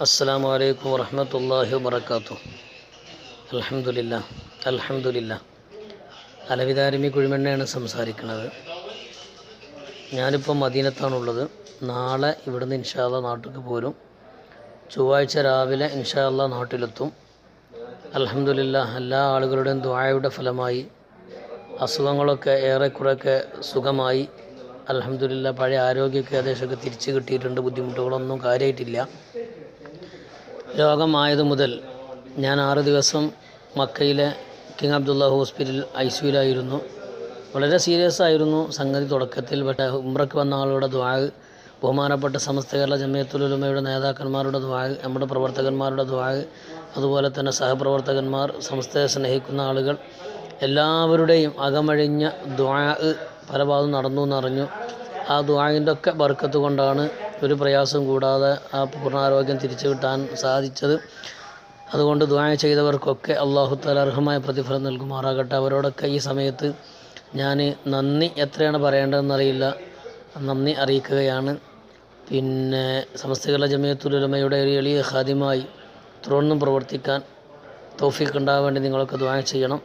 അസ്സലാമു അലൈക്കും വറഹ്മത്തുള്ളാഹി വബറകാതുഹു. അൽഹംദുലില്ലാ. അലവിതാരമി കുഴിമണ്ണയാണ് സംസാരിക്കുന്നത്. ഞാനിപ്പോൾ മദീനത്താണുള്ളത്. നാളെ ഇവിടുന്ന് ഇൻഷാ അല്ലാഹ് നാട്ടിലേക്ക് പോരും. ചൊവ്വാഴ്ച രാവിലെ ഇൻഷാ അല്ലാഹ് നാട്ടിലെത്തും. അൽഹംദുലില്ലാ, എല്ലാ ആളുകളുടെയും ദുആയുടെ ഫലമായി അസുഖങ്ങളൊക്കെ ഏറെക്കുറെയൊക്കെ സുഖമായി. അൽഹംദുലില്ലാ, പഴയ ആരോഗ്യമൊക്കെ ഏകദേശമൊക്കെ തിരിച്ചു കിട്ടിയിട്ടുണ്ട്. ബുദ്ധിമുട്ടുകളൊന്നും കാര്യമായിട്ടില്ല. രോഗമായത് മുതൽ ഞാൻ 6 ദിവസം മക്കയിലെ കിങ് അബ്ദുള്ള ഹോസ്പിറ്റലിൽ ICUലായിരുന്നു. വളരെ സീരിയസ് ആയിരുന്നു സംഗതി തുടക്കത്തിൽ. പക്ഷേ ഉംറയ്ക്ക് വന്ന ആളുടെ ദുആ, ബഹുമാനപ്പെട്ട സമസ്ത കേരള ജമിയത്തുൽ ഉലമയുടെ നേതാക്കന്മാരുടെ ദുആ, നമ്മുടെ പ്രവർത്തകന്മാരുടെ ദുആ, അതുപോലെ തന്നെ സഹപ്രവർത്തകന്മാർ, സമസ്തയെ സ്നേഹിക്കുന്ന ആളുകൾ എല്ലാവരുടെയും അകമഴിഞ്ഞ ദുആ പല ഭാഗത്തും നടന്നു എന്നറിഞ്ഞു. ആ ദുആഇൻ്റെ ഒക്കെ ബർക്കത്ത് കൊണ്ടാണ് ഒരു പ്രയാസം കൂടാതെ ആ പൂർണ്ണാരോഗ്യം തിരിച്ചു കിട്ടാൻ സാധിച്ചത്. അതുകൊണ്ട് ദുആ ചെയ്തവർക്കൊക്കെ അല്ലാഹു തആല അർഹമായ പ്രതിഫലം നൽകുമാറാകട്ടെ. അവരോടൊക്കെ ഈ സമയത്ത് ഞാൻ നന്ദി എത്രയാണ് പറയേണ്ടതെന്നറിയില്ല, നന്ദി അറിയിക്കുകയാണ്. പിന്നെ സമസ്ത കേരള ജമിയത്തുൽ ഉലമയുടെ ഒരു എളിയ ഖാദിമായി തുടർന്നും പ്രവർത്തിക്കാൻ തൗഫീഖ് ഉണ്ടാകാൻ വേണ്ടി നിങ്ങളൊക്കെ ദുആ ചെയ്യണം.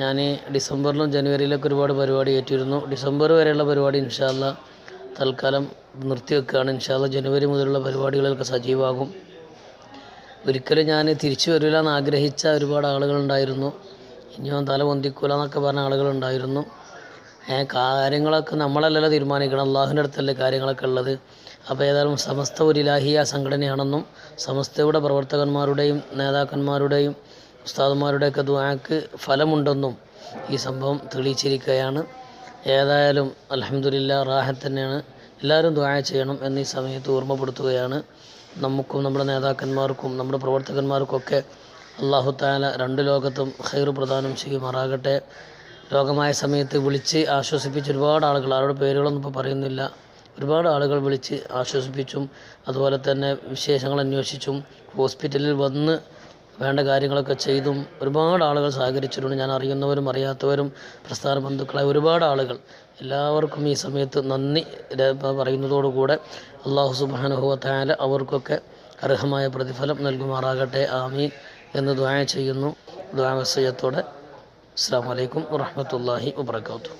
ഞാൻ ഡിസംബറിലും ജനുവരിയിലൊക്കെ ഒരുപാട് പരിപാടി ഏറ്റിരുന്നു. ഡിസംബർ വരെയുള്ള പരിപാടി ഇൻഷാ അല്ലാഹ് തൽക്കാലം നിർത്തിവെക്കുകയാണ്. ഇൻഷാ അല്ലാഹ് ജനുവരി മുതലുള്ള പരിപാടികളൊക്കെ സജീവമാകും. ഒരിക്കലും ഞാൻ തിരിച്ചു വരില്ല എന്ന് ആഗ്രഹിച്ച ഒരുപാട് ആളുകളുണ്ടായിരുന്നു. ഇനിയും തല പൊന്തിക്കൂല എന്നൊക്കെ പറഞ്ഞ ആളുകളുണ്ടായിരുന്നു. കാര്യങ്ങളൊക്കെ നമ്മളല്ലല്ലോ തീരുമാനിക്കണം, അള്ളാഹുവിൻ്റെ അടുത്തല്ലേ കാര്യങ്ങളൊക്കെ ഉള്ളത്. അപ്പോൾ ഏതായാലും സമസ്ത ഒരു ഇലാഹിയ സംഘടനയാണെന്നും സമസ്തയുടെ പ്രവർത്തകന്മാരുടെയും നേതാക്കന്മാരുടെയും ഉസ്താദന്മാരുടെയൊക്കെ ദുആക്ക് ഫലമുണ്ടെന്നും ഈ സംഭവം തെളിയിച്ചിരിക്കുകയാണ്. ഏതായാലും അൽഹംദുലില്ലാ, റാഹത്ത് തന്നെയാണ്. എല്ലാവരും ദുആ ചെയ്യണം എന്നീ സമയത്ത് ഓർമ്മപ്പെടുത്തുകയാണ്. നമുക്കും നമ്മുടെ നേതാക്കന്മാർക്കും നമ്മുടെ പ്രവർത്തകന്മാർക്കൊക്കെ അല്ലാഹു തആല രണ്ട് ലോകത്തും ഖൈർ പ്രദാനം ചെയ്യുമാറാകട്ടെ. രോഗമായ സമയത്ത് വിളിച്ച് ആശ്വസിപ്പിച്ച ഒരുപാട് ആളുകൾ, അവരുടെ പേരുകളൊന്നും ഇപ്പോൾ പറയുന്നില്ല, ഒരുപാട് ആളുകൾ വിളിച്ച് ആശ്വസിപ്പിച്ചും അതുപോലെ തന്നെ വിശേഷങ്ങൾ അന്വേഷിച്ചും ഹോസ്പിറ്റലിൽ വന്ന് വേണ്ട കാര്യങ്ങളൊക്കെ ചെയ്തും ഒരുപാട് ആളുകൾ സഹകരിച്ചിട്ടുണ്ട്. ഞാൻ അറിയുന്നവരും അറിയാത്തവരും പ്രസ്ഥാന ബന്ധുക്കളായ ഒരുപാട് ആളുകൾ. എല്ലാവർക്കും ഈ സമയത്ത് നന്ദി പറയുന്നതോടുകൂടെ അല്ലാഹു സുബ്ഹാനഹു വ തആല അവർക്കൊക്കെ അർഹമായ പ്രതിഫലം നൽകുമാറാകട്ടെ. ആമീൻ എന്ന് ദുആ ചെയ്യുന്നു. ദുആ വസിയത്തോടെ അസ്സലാമു അലൈക്കും വറഹ്മത്തുള്ളാഹി വബറകാതുഹു.